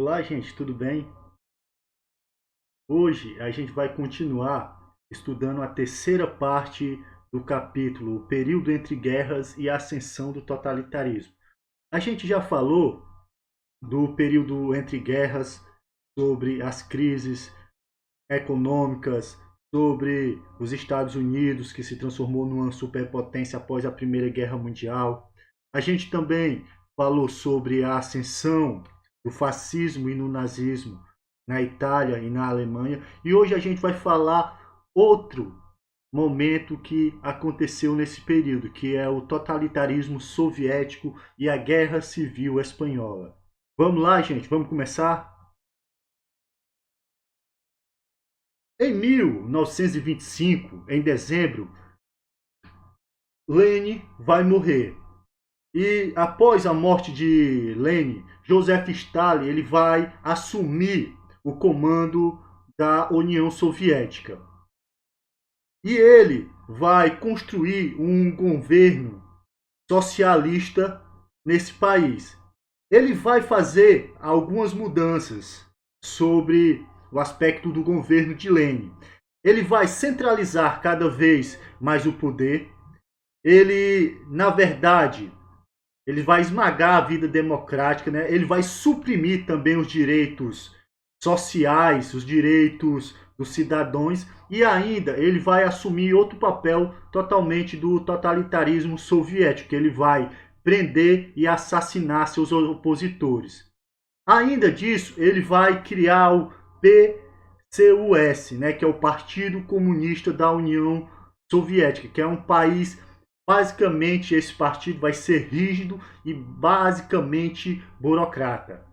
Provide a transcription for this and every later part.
Olá, gente, tudo bem? Hoje a gente vai continuar estudando a terceira parte do capítulo O Período entre Guerras e a Ascensão do Totalitarismo. A gente já falou do período entre guerras, sobre as crises econômicas, sobre os Estados Unidos, que se transformou numa superpotência após a Primeira Guerra Mundial. A gente também falou sobre a ascensão do fascismo e no nazismo na Itália e na Alemanha. E hoje a gente vai falar outro momento que aconteceu nesse período, que é o totalitarismo soviético e a Guerra Civil Espanhola. Vamos lá, gente, vamos começar? Em 1925, em dezembro, Lenin vai morrer. E após a morte de Lenin, Joseph Stalin ele vai assumir o comando da União Soviética. E ele vai construir um governo socialista nesse país. Ele vai fazer algumas mudanças sobre o aspecto do governo de Lenin. Ele vai centralizar cada vez mais o poder. Ele, na verdade, ele vai esmagar a vida democrática, né? Ele vai suprimir também os direitos sociais, os direitos dos cidadãos e ainda ele vai assumir outro papel totalmente do totalitarismo soviético, que ele vai prender e assassinar seus opositores. Ainda disso, ele vai criar o PCUS, né, que é o Partido Comunista da União Soviética, que é um país. Basicamente, esse partido vai ser rígido e basicamente burocrata.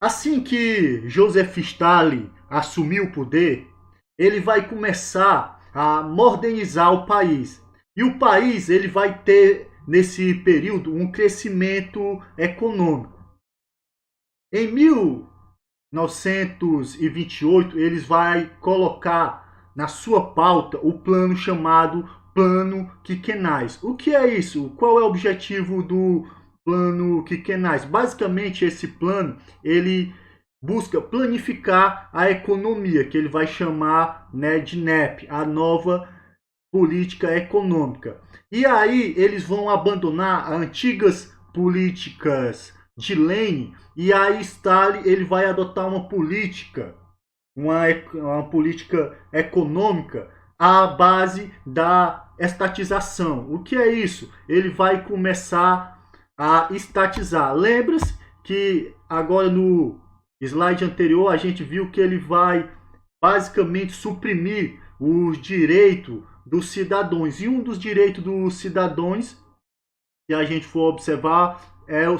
Assim que Joseph Stalin assumiu o poder, ele vai começar a modernizar o país. E o país ele vai ter, nesse período, um crescimento econômico. Em 1928, eles vão colocar na sua pauta o plano chamado Plano Quinquenais. O que é isso? Qual é o objetivo do Plano Quinquenais? Basicamente, esse plano ele busca planificar a economia, que ele vai chamar, né, de NEP, a nova política econômica. E aí eles vão abandonar as antigas políticas de Lenin e aí Stalin ele vai adotar uma política uma política econômica à base da estatização. O que é isso? Ele vai começar a estatizar. Lembra-se que agora no slide anterior a gente viu que ele vai basicamente suprimir os direitos dos cidadãos. E um dos direitos dos cidadãos, se a gente for observar,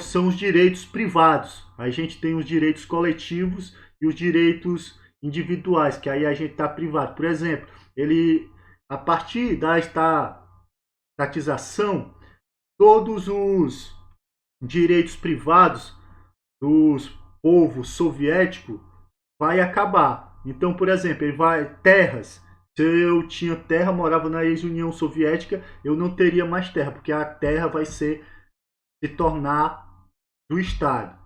são os direitos privados. A gente tem os direitos coletivos e os direitos individuais, que aí a gente está privado. Por exemplo, ele, a partir da estatização, todos os direitos privados dos povos soviéticos vai acabar. Então, por exemplo, ele vai terras. Se eu tinha terra, morava na ex-União Soviética, eu não teria mais terra, porque a terra vai se tornar do Estado.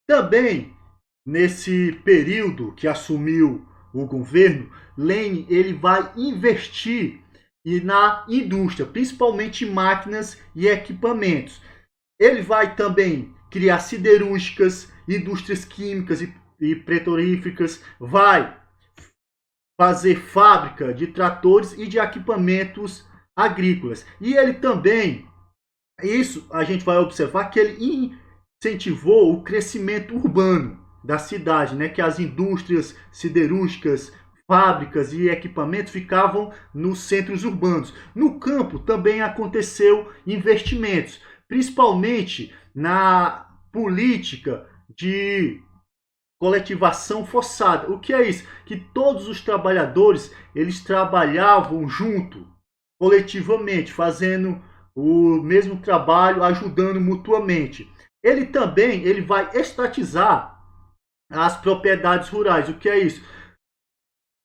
Também nesse período que assumiu o governo, Lenin ele vai investir na indústria, principalmente em máquinas e equipamentos. Ele vai também criar siderúrgicas, indústrias químicas e petrolíferas, vai fazer fábrica de tratores e de equipamentos agrícolas. E ele também, isso a gente vai observar que ele incentivou o crescimento urbano da cidade, né? Que as indústrias siderúrgicas, fábricas e equipamentos ficavam nos centros urbanos. No campo também aconteceu investimentos, principalmente na política de coletivação forçada. O que é isso? Que todos os trabalhadores eles trabalhavam junto, coletivamente, fazendo o mesmo trabalho, ajudando mutuamente. Ele também ele vai estatizar as propriedades rurais. O que é isso?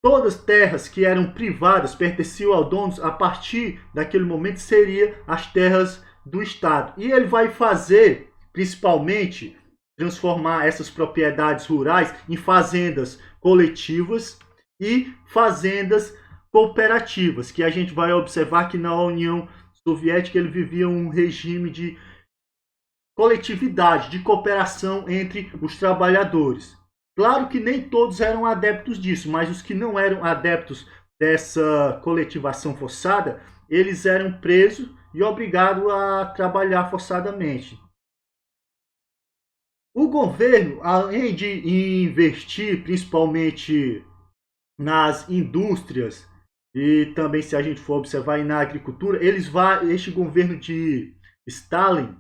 Todas as terras que eram privadas, pertenciam ao dono, a partir daquele momento seriam as terras do Estado. E ele vai fazer, principalmente, transformar essas propriedades rurais em fazendas coletivas e fazendas cooperativas, que a gente vai observar que na União Soviética ele vivia um regime de coletividade, de cooperação entre os trabalhadores. Claro que nem todos eram adeptos disso, mas os que não eram adeptos dessa coletivação forçada, eles eram presos e obrigados a trabalhar forçadamente. O governo, além de investir principalmente nas indústrias e também, se a gente for observar, na agricultura, este governo de Stalin,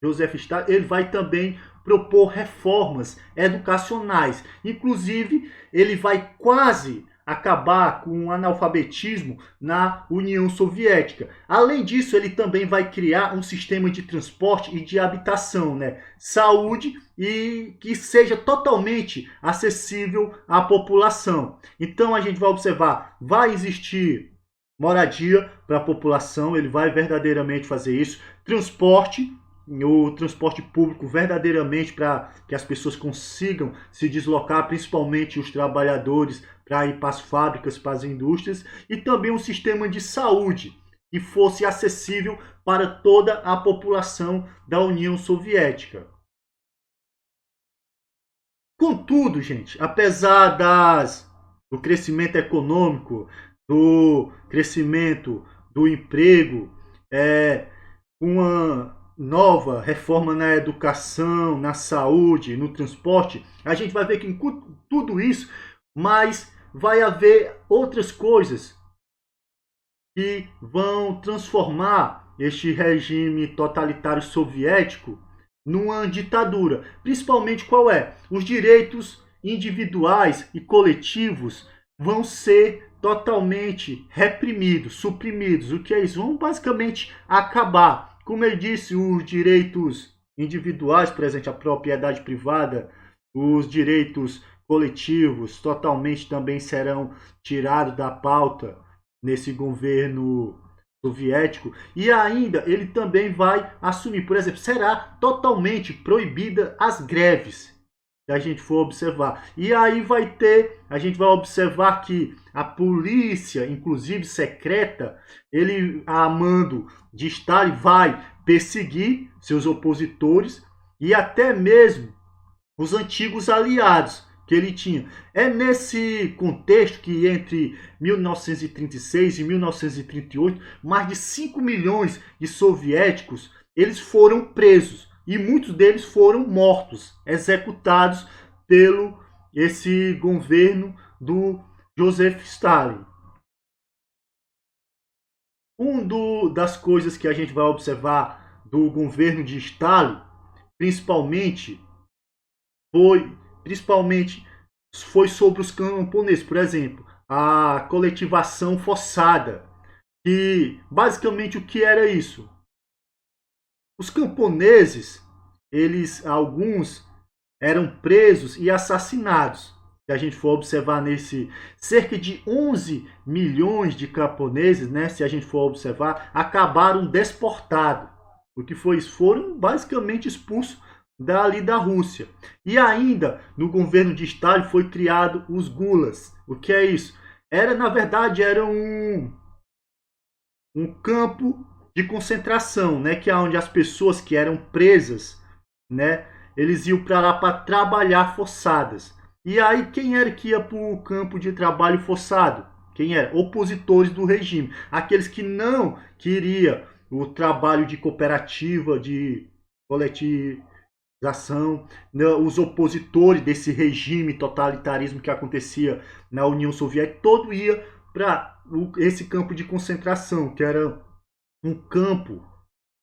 Joseph Stalin, ele vai também propor reformas educacionais. Inclusive, ele vai quase acabar com o analfabetismo na União Soviética. Além disso, ele também vai criar um sistema de transporte e de habitação, né? Saúde e que seja totalmente acessível à população. Então a gente vai observar, vai existir moradia para a população, ele vai verdadeiramente fazer isso, transporte, o transporte público verdadeiramente para que as pessoas consigam se deslocar, principalmente os trabalhadores, para ir para as fábricas, para as indústrias, e também um sistema de saúde que fosse acessível para toda a população da União Soviética. Contudo, gente, apesar do crescimento econômico, do crescimento do emprego, uma nova reforma na educação, na saúde, no transporte, a gente vai ver que em tudo isso, mas vai haver outras coisas que vão transformar este regime totalitário soviético numa ditadura. Principalmente qual é? Os direitos individuais e coletivos vão ser totalmente reprimidos, suprimidos. O que é isso? Vão basicamente acabar. Como eu disse, os direitos individuais, por exemplo, a propriedade privada, os direitos coletivos totalmente também serão tirados da pauta nesse governo soviético. E ainda ele também vai assumir, por exemplo, será totalmente proibida as greves, se a gente for observar. E aí a gente vai observar que a polícia, inclusive secreta, ele a mando de Stalin vai perseguir seus opositores e até mesmo os antigos aliados que ele tinha. É nesse contexto que entre 1936 e 1938, mais de 5 milhões de soviéticos eles foram presos e muitos deles foram mortos, executados pelo esse governo do Joseph Stalin. Das coisas que a gente vai observar do governo de Stalin, principalmente foi sobre os camponeses, por exemplo, a coletivação forçada, que basicamente o que era isso? Os camponeses, alguns eram presos e assassinados. Se a gente for observar cerca de 11 milhões de camponeses, né, se a gente for observar, acabaram deportados. O que foi isso? Foram basicamente expulsos dali da Rússia. E ainda, no governo de Stalin, foi criado os gulas. O que é isso? Na verdade, era um campo de concentração, né? Que é onde as pessoas que eram presas, né? Eles iam para lá para trabalhar forçadas. E aí, quem era que ia para o campo de trabalho forçado? Quem era? Opositores do regime. Aqueles que não queriam o trabalho de cooperativa, de coletivização, os opositores desse regime totalitarismo que acontecia na União Soviética, todo ia para esse campo de concentração, que era um campo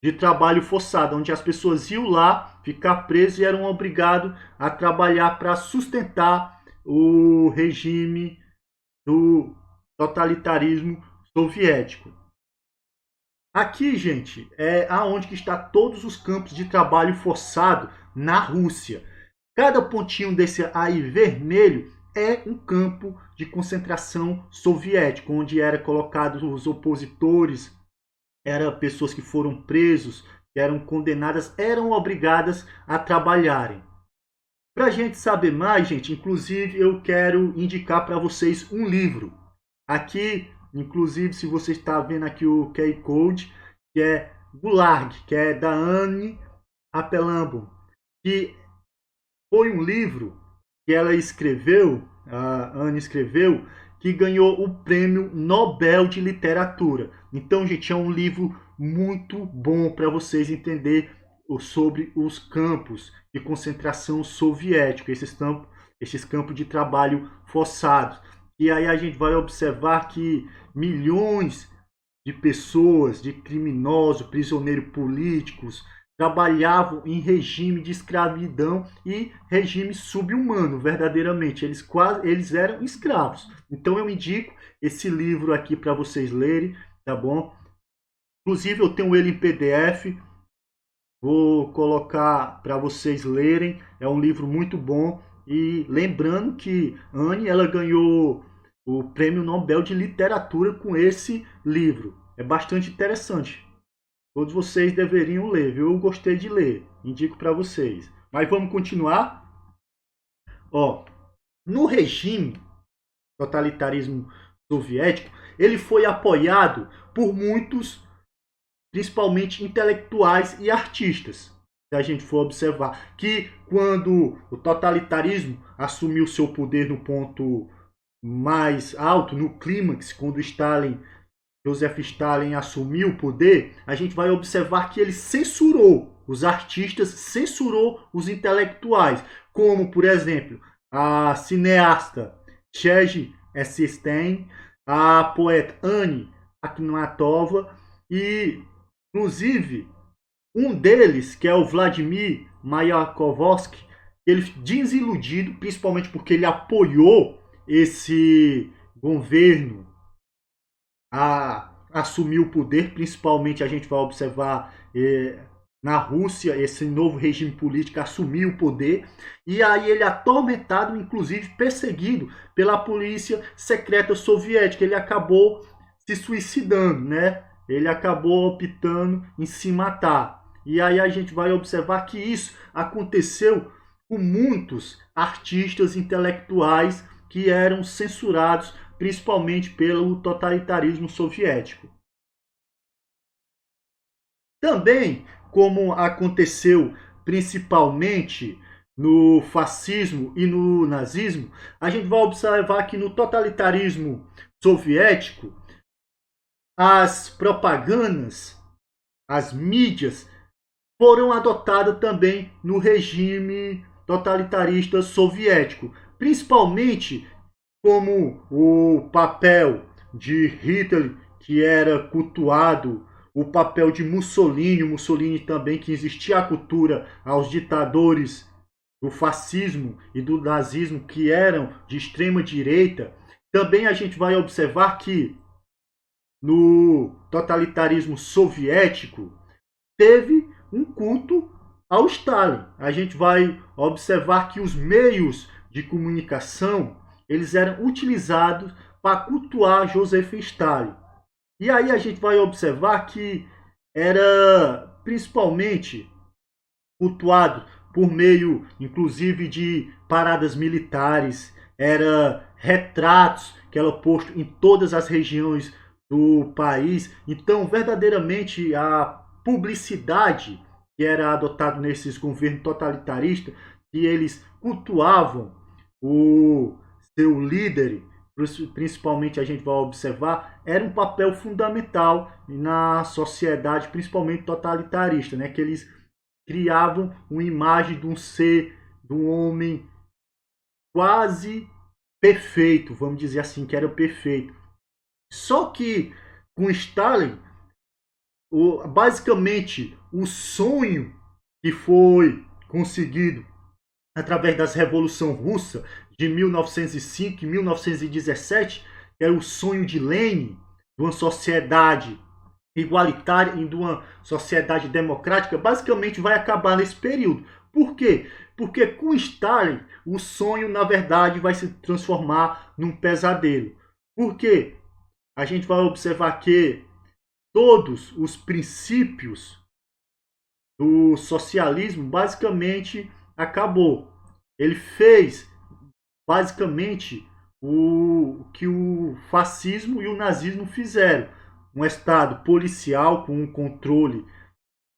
de trabalho forçado, onde as pessoas iam lá ficar presas e eram obrigados a trabalhar para sustentar o regime do totalitarismo soviético. Aqui, gente, é aonde que está todos os campos de trabalho forçado na Rússia. Cada pontinho desse aí vermelho é um campo de concentração soviético, onde eram colocados os opositores eram pessoas que foram presos, que eram condenadas, eram obrigadas a trabalharem. Para a gente saber mais, gente, inclusive eu quero indicar para vocês um livro. Aqui, inclusive, se você está vendo aqui o QR Code, que é Gulag, que é da Anne Applebaum, que foi um livro que ela escreveu, a Anne escreveu, que ganhou o Prêmio Nobel de Literatura. Então, gente, é um livro muito bom para vocês entenderem sobre os campos de concentração soviéticos, esses campos de trabalho forçados. E aí a gente vai observar que milhões de pessoas, de criminosos, prisioneiros políticos, trabalhavam em regime de escravidão e regime subhumano, verdadeiramente. Eles eram escravos. Então eu indico esse livro aqui para vocês lerem, tá bom? Inclusive eu tenho ele em PDF, vou colocar para vocês lerem. É um livro muito bom. E lembrando que Anne, ela ganhou o Prêmio Nobel de Literatura com esse livro. É bastante interessante. Todos vocês deveriam ler, viu? Eu gostei de ler, indico para vocês. Mas vamos continuar? Ó, no regime totalitarismo soviético, ele foi apoiado por muitos, principalmente intelectuais e artistas. Se a gente for observar que quando o totalitarismo assumiu seu poder no ponto mais alto, no clímax, quando Joseph Stalin assumiu o poder, a gente vai observar que ele censurou os artistas, censurou os intelectuais, como, por exemplo, a cineasta Sergei Eisenstein, a poeta Anne Akhmatova e, inclusive, um deles, que é o Vladimir Mayakovsky, ele desiludido, principalmente porque ele apoiou esse governo a assumir o poder, principalmente a gente vai observar na Rússia, esse novo regime político assumiu o poder, e aí ele atormentado, inclusive perseguido pela polícia secreta soviética, ele acabou se suicidando, né? Ele acabou optando em se matar. E aí a gente vai observar que isso aconteceu com muitos artistas intelectuais que eram censurados principalmente pelo totalitarismo soviético. Também, como aconteceu principalmente no fascismo e no nazismo, a gente vai observar que no totalitarismo soviético, as propagandas, as mídias foram adotadas também no regime totalitarista soviético, principalmente como o papel de Hitler, que era cultuado, o papel de Mussolini também, que existia a cultura aos ditadores do fascismo e do nazismo, que eram de extrema direita. Também a gente vai observar que no totalitarismo soviético teve um culto ao Stalin. A gente vai observar que os meios de comunicação eles eram utilizados para cultuar Joseph Stalin. E aí a gente vai observar que era principalmente cultuado por meio, inclusive, de paradas militares, era retratos que eram postos em todas as regiões do país. Então, verdadeiramente, a publicidade que era adotada nesses governos totalitaristas, que eles cultuavam o seu líder, principalmente a gente vai observar, era um papel fundamental na sociedade, principalmente totalitarista, né? Que eles criavam uma imagem de um ser, de um homem quase perfeito, vamos dizer assim, que era perfeito. Só que com Stalin, basicamente o sonho que foi conseguido através da Revolução Russa de 1905 e 1917, que era o sonho de Lenin, de uma sociedade igualitária e de uma sociedade democrática, basicamente vai acabar nesse período. Por quê? Porque com Stalin, o sonho, na verdade, vai se transformar num pesadelo. Por quê? A gente vai observar que todos os princípios do socialismo, basicamente acabou. Ele fez basicamente o que o fascismo e o nazismo fizeram. Um Estado policial com um controle,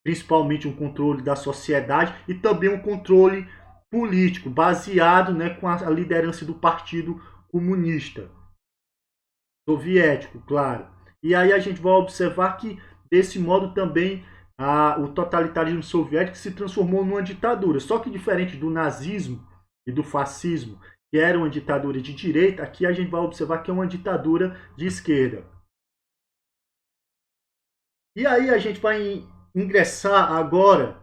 principalmente um controle da sociedade e também um controle político, baseado, né, com a liderança do Partido Comunista Soviético, claro. E aí a gente vai observar que, desse modo, também o totalitarismo soviético se transformou numa ditadura. Só que, diferente do nazismo e do fascismo, que era uma ditadura de direita, aqui a gente vai observar que é uma ditadura de esquerda. E aí a gente vai ingressar agora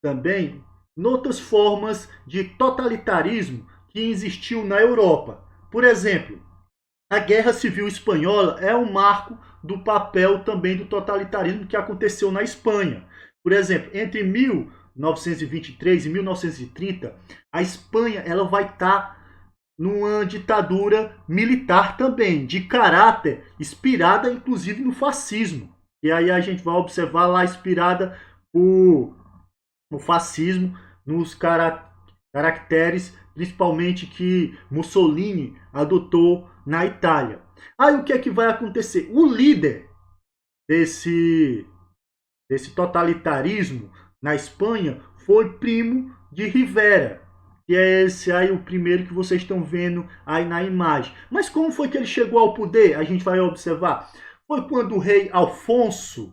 também noutras formas de totalitarismo que existiu na Europa. Por exemplo, a Guerra Civil Espanhola é um marco do papel também do totalitarismo que aconteceu na Espanha. Por exemplo, entre 1923 e 1930, a Espanha ela vai estar numa ditadura militar também, de caráter, inspirada inclusive no fascismo. E aí a gente vai observar lá inspirada o fascismo nos caracteres, principalmente que Mussolini adotou na Itália. Aí o que é que vai acontecer? O líder desse totalitarismo na Espanha foi Primo de Rivera, que é esse aí o primeiro que vocês estão vendo aí na imagem. Mas como foi que ele chegou ao poder? A gente vai observar. Foi quando o rei Alfonso,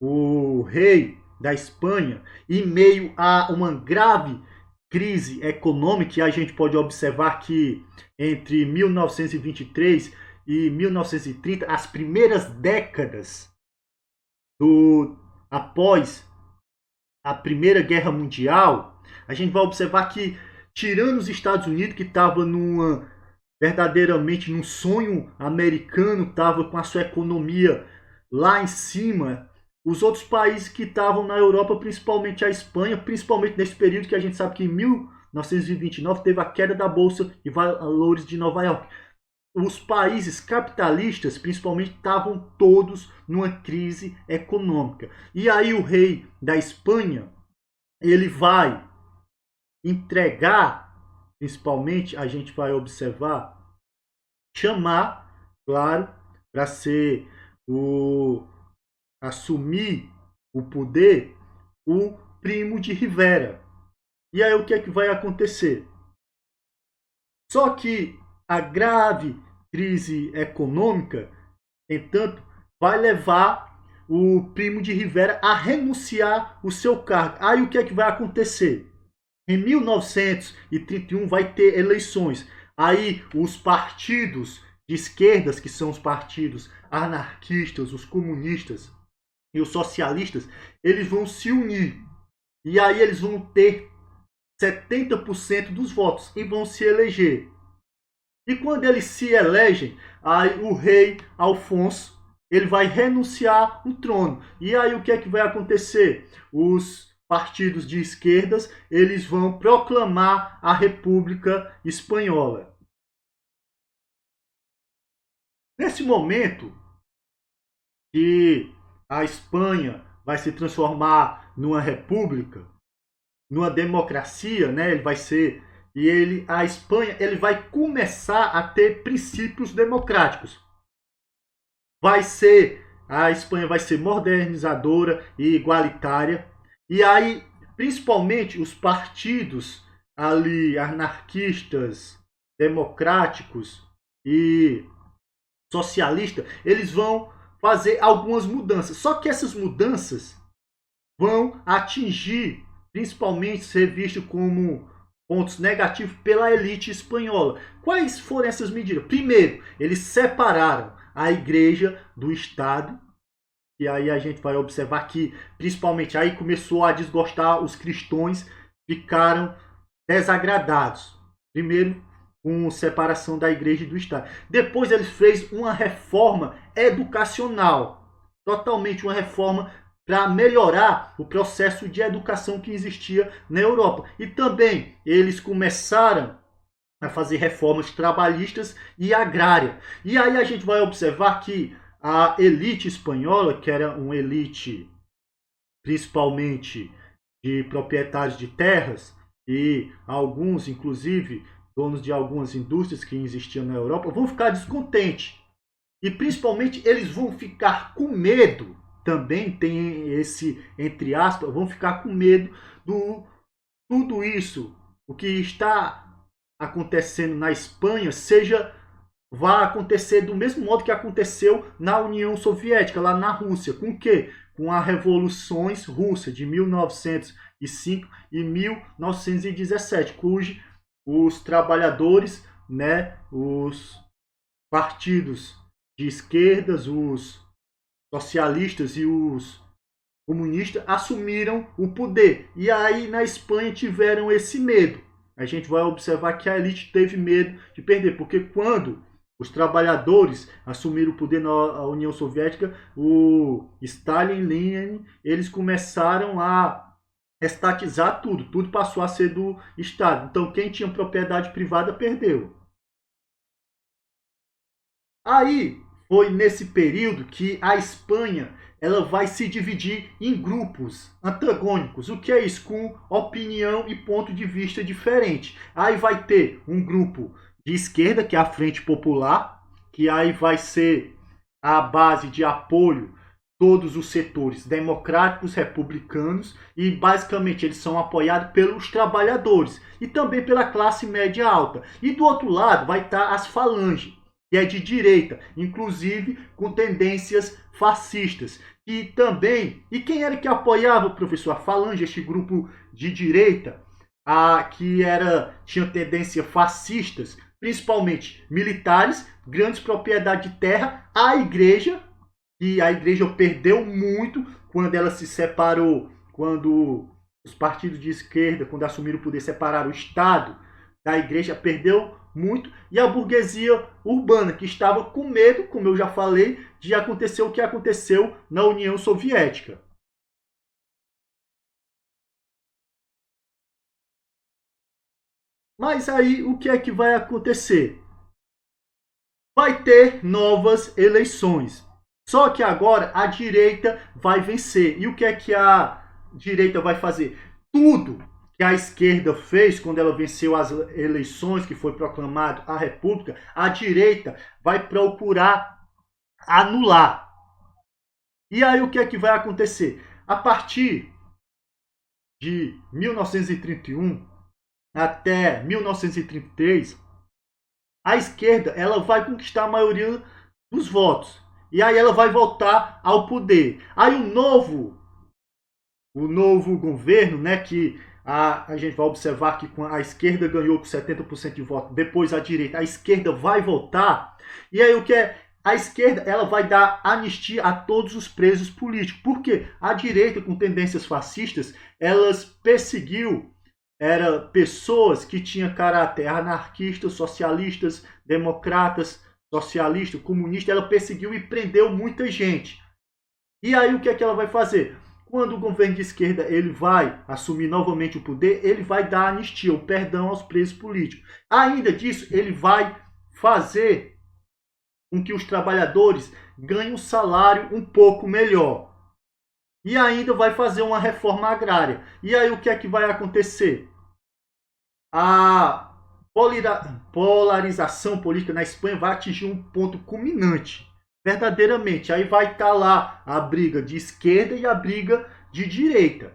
o rei da Espanha, em meio a uma grave crise econômica, e a gente pode observar que entre 1923 e 1930, as primeiras décadas após a Primeira Guerra Mundial, a gente vai observar que, tirando os Estados Unidos, que estava verdadeiramente num sonho americano, estava com a sua economia lá em cima, os outros países que estavam na Europa, principalmente a Espanha, principalmente nesse período que a gente sabe que em 1929 teve a queda da Bolsa de Valores de Nova York. Os países capitalistas, principalmente, estavam todos numa crise econômica. E aí o rei da Espanha, ele vai entregar, principalmente, a gente vai observar, chamar, claro, para ser assumir o poder, o Primo de Rivera. E aí o que é que vai acontecer? Só que a grave crise econômica, entanto, vai levar o Primo de Rivera a renunciar o seu cargo. Aí o que é que vai acontecer? Em 1931 vai ter eleições. Aí os partidos de esquerdas, que são os partidos anarquistas, os comunistas e os socialistas, eles vão se unir. E aí eles vão ter 70% dos votos e vão se eleger. E quando eles se elegem, aí o rei Alfonso, ele vai renunciar o trono. E aí o que é que vai acontecer? Os partidos de esquerdas, eles vão proclamar a República Espanhola. Nesse momento que a Espanha vai se transformar numa república, numa democracia, né? Ele vai ser a Espanha, ele vai começar a ter princípios democráticos. A Espanha vai ser modernizadora e igualitária. E aí, principalmente os partidos ali anarquistas, democráticos e socialistas, eles vão fazer algumas mudanças. Só que essas mudanças vão atingir, principalmente ser visto como pontos negativos pela elite espanhola. Quais foram essas medidas? Primeiro, eles separaram a igreja do Estado. E aí a gente vai observar que, principalmente, aí começou a desgostar, os cristãos ficaram desagradados. Primeiro, com separação da igreja e do Estado. Depois ele fez uma reforma educacional. Totalmente uma reforma para melhorar o processo de educação que existia na Europa. E também eles começaram vai fazer reformas trabalhistas e agrárias. E aí a gente vai observar que a elite espanhola, que era uma elite principalmente de proprietários de terras e alguns, inclusive, donos de algumas indústrias que existiam na Europa, vão ficar descontentes. E principalmente eles vão ficar com medo, também tem esse, entre aspas, vão ficar com medo do tudo isso, o que está acontecendo na Espanha, vai acontecer do mesmo modo que aconteceu na União Soviética, lá na Rússia. Com o quê? Com as revoluções russas de 1905 e 1917, cujos os trabalhadores, né, os partidos de esquerdas, os socialistas e os comunistas assumiram o poder. E aí na Espanha tiveram esse medo. A gente vai observar que a elite teve medo de perder, porque quando os trabalhadores assumiram o poder na União Soviética, o Stalin e Lenin, eles começaram a estatizar tudo, tudo passou a ser do Estado. Então quem tinha propriedade privada perdeu. Aí foi nesse período que a Espanha ela vai se dividir em grupos antagônicos. O que é isso? Com opinião e ponto de vista diferente. Aí vai ter um grupo de esquerda, que é a Frente Popular, que aí vai ser a base de apoio todos os setores democráticos, republicanos, e basicamente eles são apoiados pelos trabalhadores e também pela classe média alta. E do outro lado vai estar as falanges, que é de direita, inclusive com tendências fascistas. E também, e quem era que apoiava o professor? A Falange, este grupo de direita, tinha tendências fascistas, principalmente militares, grandes propriedades de terra, a igreja, e a igreja perdeu muito quando ela se separou, quando os partidos de esquerda, quando assumiram o poder, separaram o Estado da igreja, perdeu muito, e a burguesia urbana, que estava com medo, como eu já falei, de acontecer o que aconteceu na União Soviética. Mas aí o que é que vai acontecer? Vai ter novas eleições. Só que agora a direita vai vencer. E o que é que a direita vai fazer? Tudo que a esquerda fez quando ela venceu as eleições, que foi proclamado a República, a direita vai procurar anular. E aí o que é que vai acontecer? A partir de 1931 até 1933, a esquerda ela vai conquistar a maioria dos votos. E aí ela vai voltar ao poder. Aí o novo governo, né, que a gente vai observar que a esquerda ganhou com 70% de voto, depois a direita, a esquerda vai voltar. E aí o que é? A esquerda ela vai dar anistia a todos os presos políticos. Por quê? A direita, com tendências fascistas, elas perseguiu pessoas que tinham caráter anarquistas, socialistas, democratas, socialistas, comunistas. Ela perseguiu e prendeu muita gente. E aí o que é que ela vai fazer? Quando o governo de esquerda ele vai assumir novamente o poder, ele vai dar anistia, o perdão aos presos políticos. Ainda disso, ele vai fazer com que os trabalhadores ganhem um salário um pouco melhor. E ainda vai fazer uma reforma agrária. E aí o que é que vai acontecer? A polarização política na Espanha vai atingir um ponto culminante. Verdadeiramente. Aí vai estar lá a briga de esquerda e a briga de direita.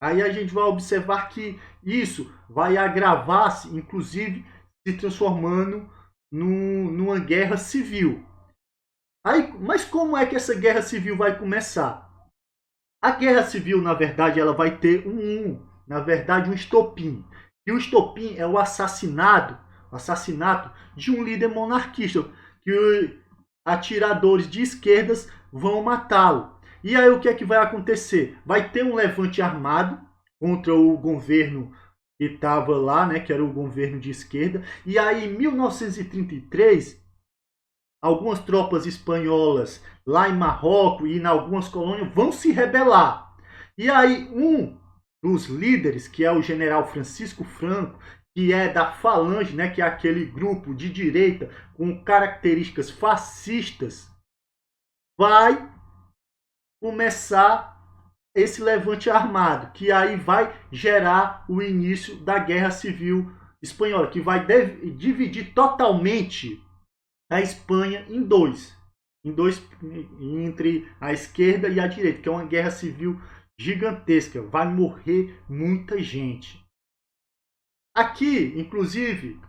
Aí a gente vai observar que isso vai agravar-se, inclusive se transformando numa guerra civil. Aí, mas como é que essa guerra civil vai começar? A guerra civil, na verdade, ela vai ter um estopim. E o estopim é o assassinato de um líder monarquista, que atiradores de esquerdas vão matá-lo. E aí o que é que vai acontecer? Vai ter um levante armado contra o governo que estava lá, né, que era o governo de esquerda. E aí em 1933, algumas tropas espanholas lá em Marrocos e em algumas colônias vão se rebelar. E aí um dos líderes, que é o general Francisco Franco, que é da Falange, né, que é aquele grupo de direita com características fascistas, vai começar esse levante armado, que aí vai gerar o início da Guerra Civil Espanhola, que vai dividir totalmente a Espanha em dois entre a esquerda e a direita, que é uma guerra civil gigantesca, vai morrer muita gente. Aqui, inclusive,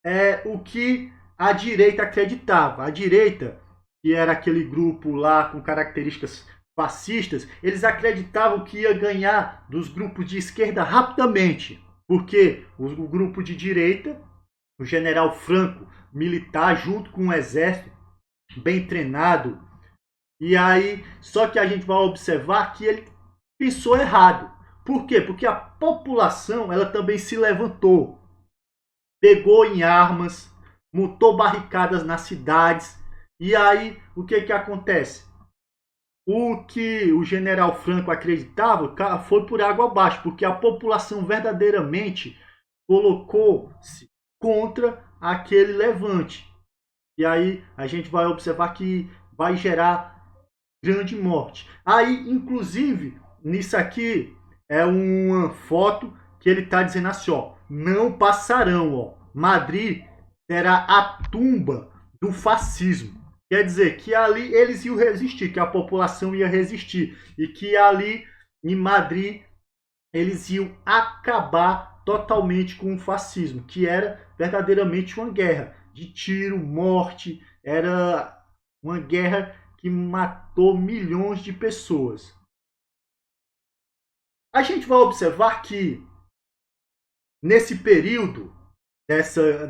é o que a direita acreditava. A direita, que era aquele grupo lá com características fascistas, eles acreditavam que ia ganhar dos grupos de esquerda rapidamente, porque o grupo de direita, o general Franco, militar, junto com um exército bem treinado, e aí, só que a gente vai observar que ele pensou errado. Por quê? Porque a população, ela também se levantou, pegou em armas, montou barricadas nas cidades. E aí, o que que acontece? O que o general Franco acreditava foi por água abaixo, porque a população verdadeiramente colocou-se contra aquele levante. E aí a gente vai observar que vai gerar grande morte. Aí, inclusive, nisso aqui é uma foto que ele está dizendo assim, ó, não passarão, ó. Madrid será a tumba do fascismo. Quer dizer que ali eles iam resistir, que a população ia resistir e que ali em Madrid eles iam acabar totalmente com o fascismo, que era verdadeiramente uma guerra de tiro, morte, era uma guerra que matou milhões de pessoas. A gente vai observar que nesse período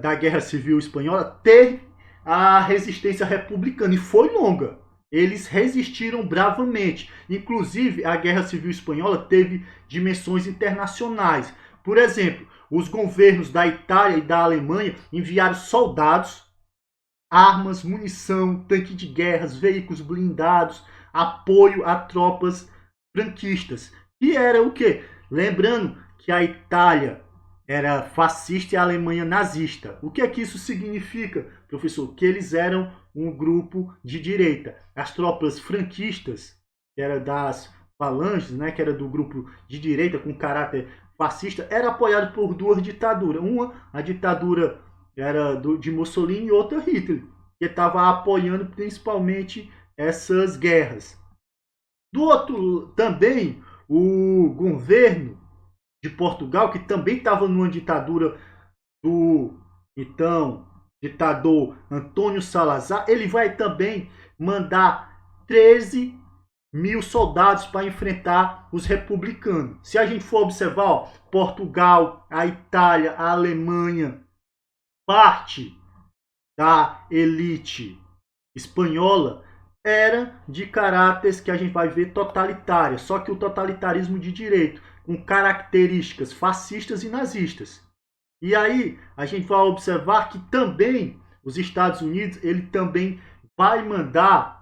da Guerra Civil Espanhola teve a resistência republicana e foi longa. Eles resistiram bravamente. Inclusive, a Guerra Civil Espanhola teve dimensões internacionais. Por exemplo, os governos da Itália e da Alemanha enviaram soldados, armas, munição, tanque de guerras, veículos blindados, apoio a tropas franquistas. E era o quê? Lembrando que a Itália era fascista e a Alemanha nazista. O que é que isso significa, professor? Que eles eram um grupo de direita. As tropas franquistas, que era das falanges, né, que era do grupo de direita com caráter fascista, era apoiado por duas ditaduras. Uma, a ditadura era de Mussolini, e outra Hitler, que estava apoiando principalmente essas guerras. Do outro, também, o governo de Portugal, que também estava numa ditadura do então ditador Antônio Salazar, ele vai também mandar 13 mil soldados para enfrentar os republicanos. Se a gente for observar, ó, Portugal, a Itália, a Alemanha, parte da elite espanhola era de caráteres que a gente vai ver totalitária, só que o totalitarismo de direito, com características fascistas e nazistas. E aí a gente vai observar que também os Estados Unidos, ele também vai mandar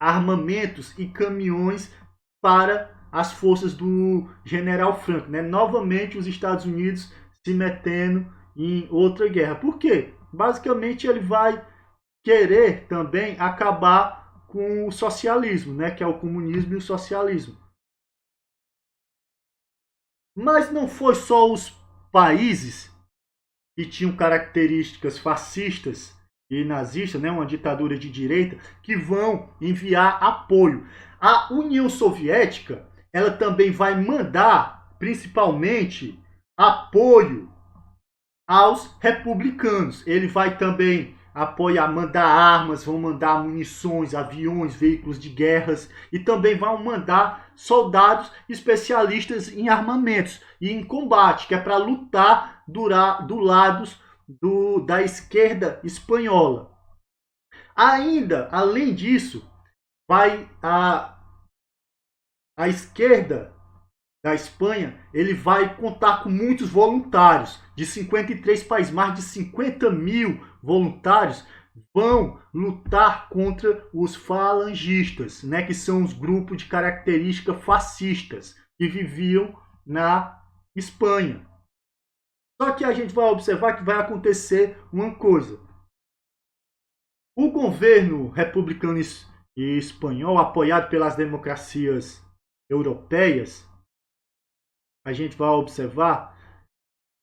armamentos e caminhões para as forças do general Franco, né? Novamente os Estados Unidos se metendo em outra guerra. Por quê? Basicamente ele vai querer também acabar com o socialismo, né? Que é o comunismo e o socialismo. Mas não foi só os países que tinham características fascistas e nazistas, né, uma ditadura de direita, que vão enviar apoio. A União Soviética, ela também vai mandar, principalmente, apoio aos republicanos. Ele vai também apoiar, mandar armas, vão mandar munições, aviões, veículos de guerras e também vão mandar soldados especialistas em armamentos e em combate, que é para lutar do lado da esquerda espanhola. Ainda, além disso, vai a esquerda da Espanha, ele vai contar com muitos voluntários de 53 países, mais de 50 mil voluntários vão lutar contra os falangistas, né, que são os grupos de características fascistas que viviam na Espanha. Só que a gente vai observar que vai acontecer uma coisa. O governo republicano e espanhol, apoiado pelas democracias europeias, a gente vai observar,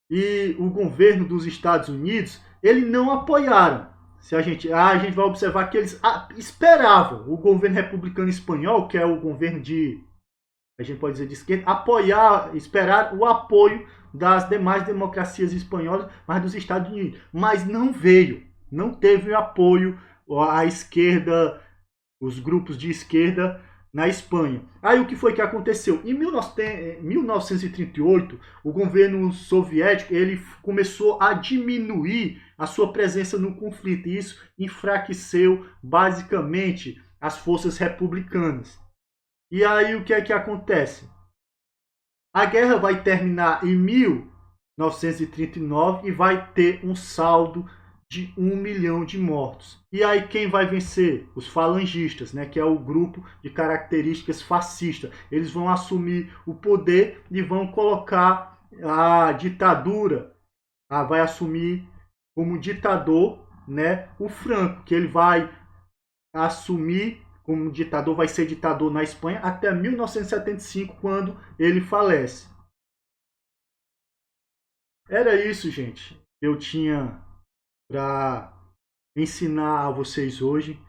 e o governo dos Estados Unidos, eles não apoiaram. Se a gente vai observar que eles esperavam o governo republicano espanhol, que é o governo a gente pode dizer de esquerda, esperar o apoio das demais democracias espanholas, mas dos Estados Unidos. Mas não veio, não teve apoio à esquerda, os grupos de esquerda na Espanha. Aí o que foi que aconteceu? Em 1938, o governo soviético ele começou a diminuir a sua presença no conflito e isso enfraqueceu basicamente as forças republicanas. E aí o que é que acontece? A guerra vai terminar em 1939 e vai ter um saldo de 1 milhão de mortos. E aí quem vai vencer? Os falangistas, né, que é o grupo de características fascistas. Eles vão assumir o poder e vão colocar a ditadura, vai assumir como ditador, né, o Franco, que ele vai assumir como ditador, vai ser ditador na Espanha até 1975, quando ele falece. Era isso, gente. Eu tinha para ensinar a vocês hoje.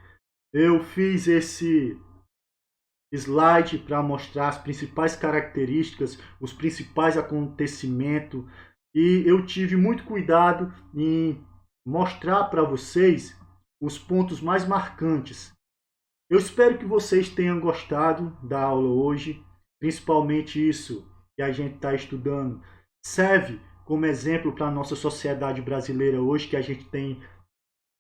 Eu fiz esse slide para mostrar as principais características, os principais acontecimentos, e eu tive muito cuidado em mostrar para vocês os pontos mais marcantes. Eu espero que vocês tenham gostado da aula hoje, principalmente isso que a gente está estudando. Serve como exemplo para a nossa sociedade brasileira hoje, que a gente tem que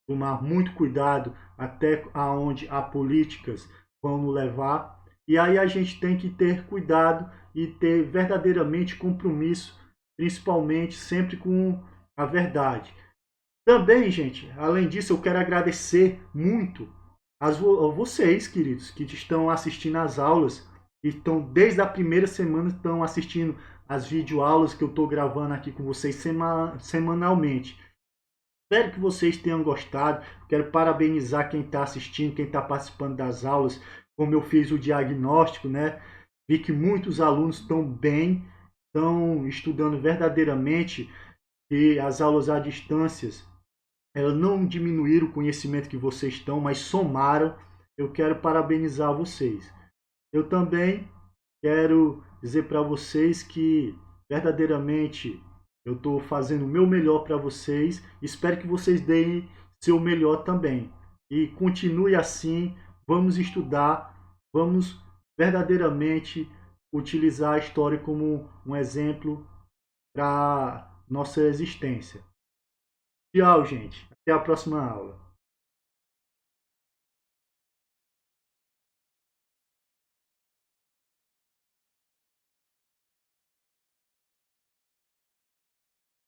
tomar muito cuidado até aonde as políticas vão nos levar. E aí a gente tem que ter cuidado e ter verdadeiramente compromisso, principalmente sempre com a verdade. Também, gente, além disso, eu quero agradecer muito a vocês, queridos, que estão assistindo às aulas, e estão desde a primeira semana estão assistindo as videoaulas que eu estou gravando aqui com vocês semanalmente. Espero que vocês tenham gostado. Quero parabenizar quem está assistindo, quem está participando das aulas, como eu fiz o diagnóstico, né? Vi que muitos alunos estão bem, estão estudando verdadeiramente, e as aulas à distância elas não diminuíram o conhecimento que vocês estão, mas somaram. Eu quero parabenizar vocês. Eu também quero dizer para vocês que verdadeiramente eu estou fazendo o meu melhor para vocês. Espero que vocês deem seu melhor também. E continue assim. Vamos estudar. Vamos verdadeiramente utilizar a história como um exemplo para nossa existência. Tchau, gente. Até a próxima aula.